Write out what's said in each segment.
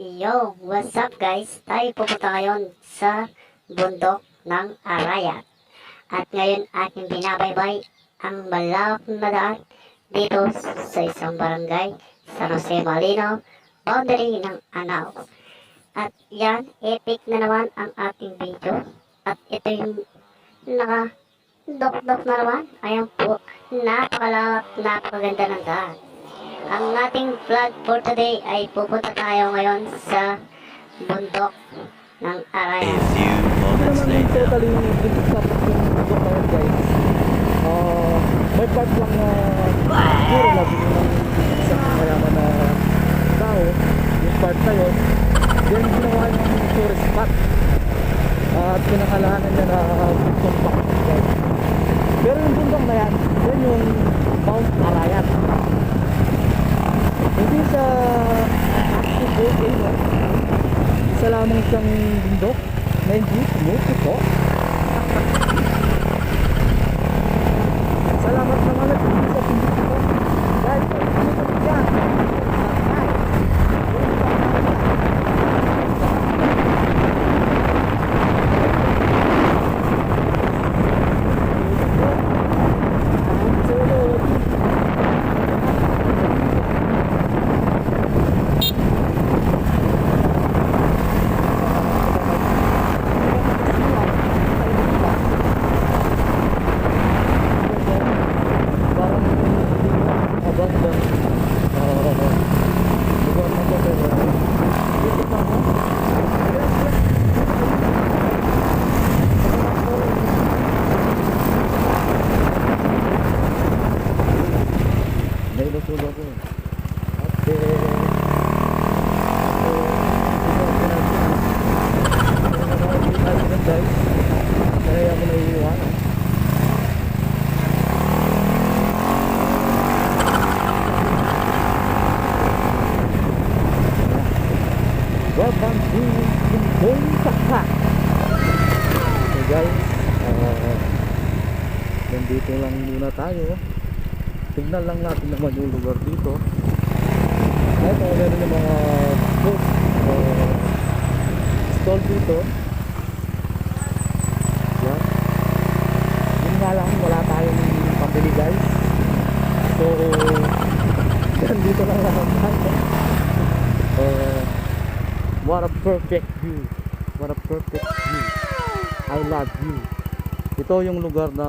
Yo, what's up guys? Tayo pupunta ngayon sa bundok ng Arayat. At ngayon ating binabaybay ang malawak na daan dito sa isang barangay, San Jose Malino, boundary ng Anao. At yan, epic na naman ang ating video. At ito yung naka-dok-dok na naman. Ayan po, napakalawak, napakaganda ng daan. Ang ating vlog for today ay pupunta tayo ngayon sa bundok ng Arayat. Totally dito sa bundok na yun, guys. May part lang na siguro labi ng isang mayaman na tao. Yung part na yun, yan ginawa yung tourist spot. At pinakalahanan niya na tumpak, guys. Pero yung bundok na yan, yan yung Mount Arayat. Hindi sa active volcano, isa lamang siyang bundok na hindi tumutiko. Salamat naman at hindi sa tumutiko. Guys, tumutiko yan. Welcome to Bundok Sakha. So guys, nandito lang muna tayo. Tignan lang natin naman yung lugar dito. Ito, meron yung mga food stall dito. Yan. Yun nga lang, wala tayong pambili guys. So, nandito lang naman tayo. What a perfect view. What a perfect view. I love you. Ito yung lugar na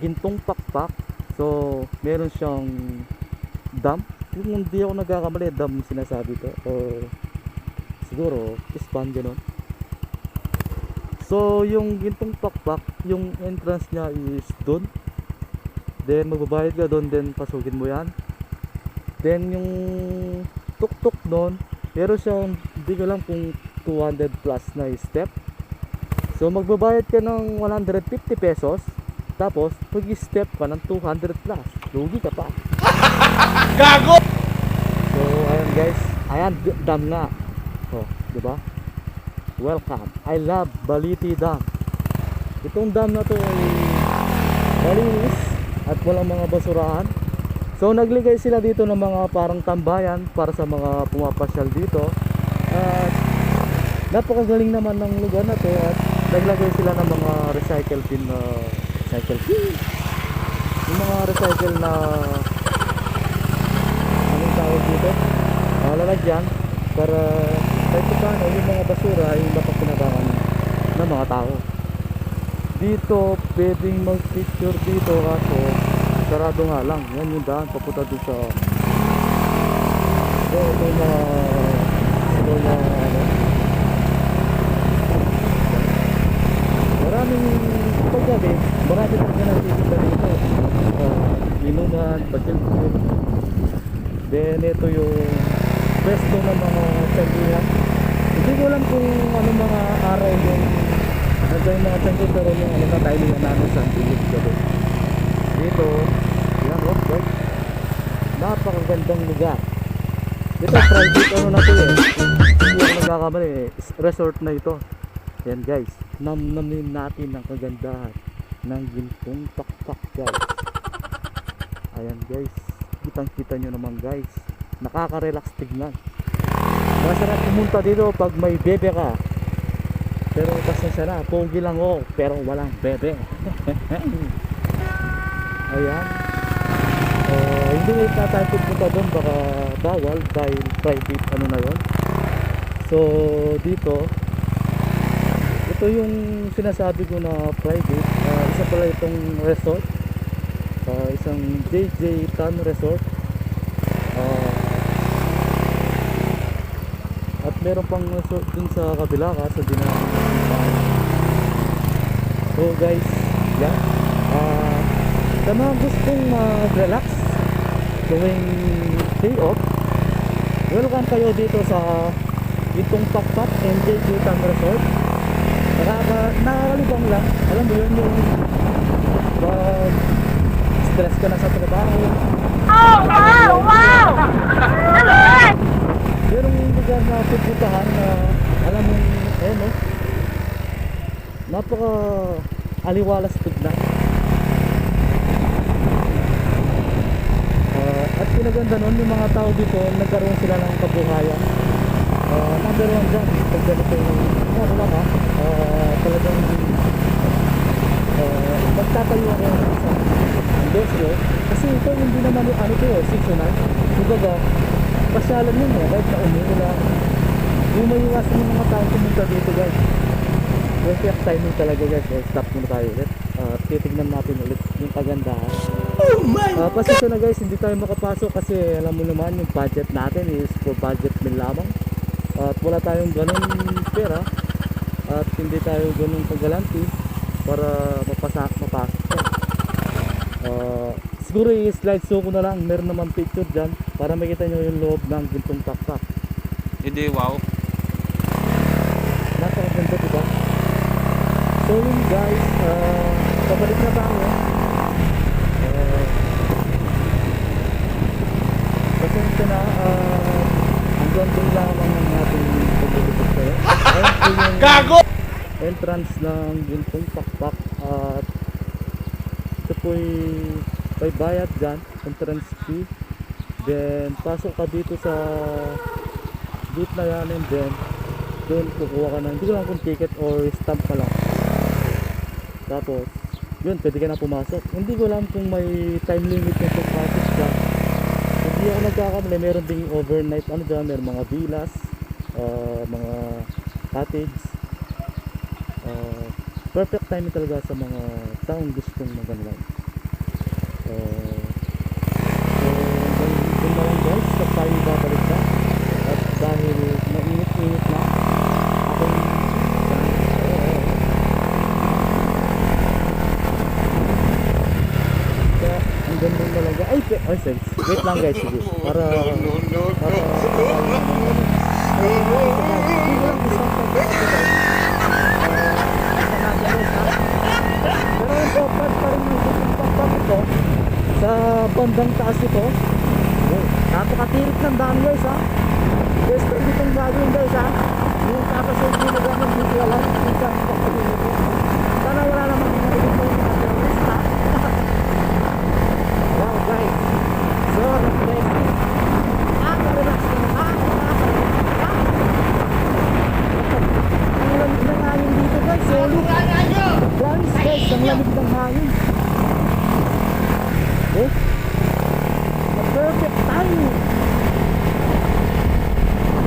Gintong Pakpak. So, meron siyang dam. Kung hindi ako nagkakamali, dam sinasabi ko. Or siguro, ispan gano'n. So, yung Gintong Pakpak, yung entrance niya is doon. Then, magbabayad ka doon, then pasukin mo yan. Then, yung tuk-tuk nun, pero siyang hindi ko lang kung 200 plus na step. So magbabayad ka ng 150 pesos, tapos mag-step ka ng 200 plus, lugi ka pa. Gago! So ayan guys, ayan dam nga. So, diba? Welcome. I love Baliti Dam. Itong dam na to ay malinis at walang mga basurahan. So nagligay sila dito ng mga parang tambayan para sa mga pumapasyal dito. At napakagaling naman ng lugar na to. At naglagay sila ng mga recycle bin na yung mga recycle na anong tawag dito? Lalagyan para kahit paano yung mga basura ay mapapinabangan ng mga tao. Dito pwedeng mag-picture dito kaso sarado nga lang. Yan yung daan papunta doon sa ito na maraming paggabi, marami talaga nagtitinda dito. Inuman, pagkilpon. Then ito yung pwesto ng mga tsandihan. Hindi ko alam kung anong mga araw yung nagawin mga tsandihan, pero yung ano na tayo yung namin sa Antilit gabi. Dito, yan rock guys, napakagandang lugar. Dito private ano na to eh, hindi ako nagkakamali eh, resort na ito. Yan guys, namnamin natin ang kagandahan ng Gintong Pakpak guys. Ayan guys, kitang kita nyo naman guys, nakaka-relax tignan. Masarap pumunta dito pag may bebe ka. Pero pasensya na, pogi lang ako pero walang bebe. Ayan. Hindi na tayo pupunta doon, baka bawal dahil private ano na yon. So dito, ito yung sinasabi ko na private. Isa pala itong resort, isang JJ Tan Resort. At meron pang resort dun sa kabila kaso di na. So guys, yan. Sa mga gustong mag-relax tuwing day off, welcome kayo dito sa itong Pakpak and JJ Tan Resort. Nakakalibang lang, alam mo yun, yung stress ka na sa trabaho. Oh, wow, wow! Merong lugar na pupuntahan na alam mo, no? Napaka aliwalas tignan. At pinaganda nun, yung mga tao dito, nagkaroon sila ng kabuhayan. Number one dyan, pag ganito yung wala ka, talagang magtatayo ako ng isang negosyo. Kasi ito hindi naman yung ano ito, seasonal. Kumbaga, pasyalan yun kahit na umuulan. Yung may iwasan yung mga tao pumunta dito guys. Perfect timing talaga guys. Stop muna tayo ulit. Titignan natin ulit yung kagandahan. Pasensya na guys, hindi tayo makapasok kasi alam mo naman yung budget natin is for budget min lamang. At wala tayong ganun pera at hindi tayo ganun paggalanti para mapasok ka. Siguro i-slide show ko na lang, meron naman picture dyan para makita nyo yung loob ng gintong Pakpak. Hindi, wow. Napakaganda diba? So yun guys, pabalik na tayo. Pasensya na, hanggang doon lamang ang ating paglulupot kayo. Ayun po yung Gago! entrance ng gintong Pakpak. At ito po'y may bayad dyan, entrance fee. Then pasok ka dito sa gate na yan, and then doon kukuha ka ng, hindi ko lang kung ticket or stamp pa lang. Tapos yun, pwede ka na pumasok. Hindi ko alam kung may time limit na itong package dyan. Hindi ako nagkakamali, meron ding overnight ano dyan, meron mga villas, mga cottage. Perfect timing talaga sa mga taong gustong magano'n. So yun na lang guys, sa tayo babalik na. At dahil mainit-init na akong kaya ang ganda talaga. Ay sense, wait lang guys, sige. Para sa bandang taas ito. Napakatirik ng daan guys ha. Guys, pwede itong gagawin guys ha. Yung kakasunod nyo na gano'n dito lang. Yung kakasunod nyo. Sana wala naman yung narinig mo yung guys ha. Wow guys. So, refreshing. Nakaka-relaxing. Ang lamig ng hangin dito guys. Promise guys, ang lamig ng hangin. Oh, the perfect time.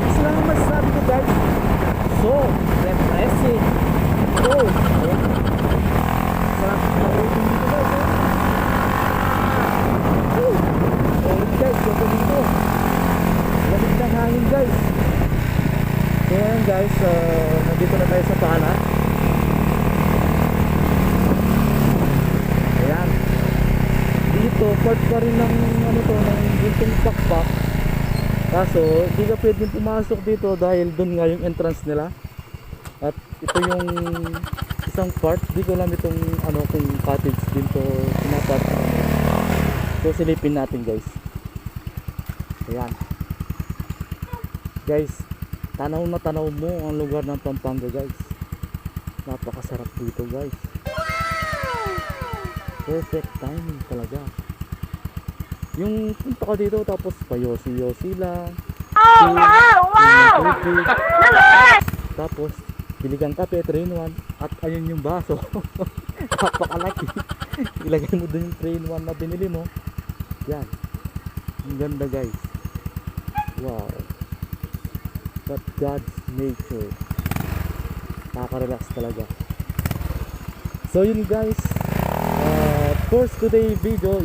Kasi lang ang masasabi ko guys. So, refreshing. Oh, ayan. Sarap na rating dito guys. Oh, guys, ganda dito. Lamig ng hangin guys. So ayan guys, nandito na tayo sa paanan. Ayan. Dito, part pa rin ng ano to, ng gintong Pakpak. Kaso, hindi ka pwedeng pumasok dito dahil doon nga yung entrance nila. At ito yung isang part, di ko alam itong ano, kung cottage dito pinapart namin. So silipin natin guys. Ayan. Guys, tanaw na tanaw mo ang lugar ng Pampanga guys. Napakasarap dito guys. Perfect timing talaga. Yung punta ka dito tapos payosi-yosi lang. Oh, wow, wow! yung tubig. Naman! Tapos, bili kang kape, 3-in-1, at ayun yung baso. Napakalaki. Ilagay mo dun yung 3-in-1 na binili mo. Yan. Ang ganda guys. Wow. But God's nature. Nakaka-relax talaga. So yun guys. For today video,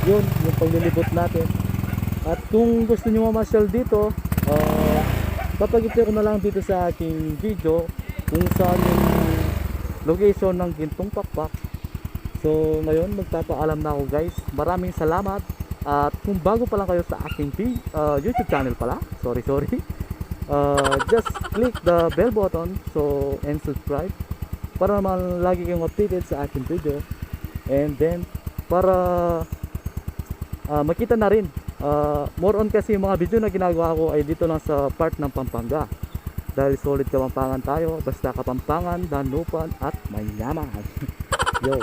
yun, yung paglilibot natin. At kung gusto nyo mamasyal dito, papag-i-play ko na lang dito sa aking video kung saan yung location ng Gintong Pakpak. So ngayon magpapaalam na ako guys. Maraming salamat. At kung bago pa lang kayo sa aking YouTube channel pala, sorry, just click the bell button and subscribe para naman lagi kayong updated sa aking video. And then para makita na rin, more on kasi yung mga video na ginagawa ko ay dito lang sa part ng Pampanga. Dahil solid Kapampangan tayo, basta Kapampangan, Danupan at Mayaman. Yo.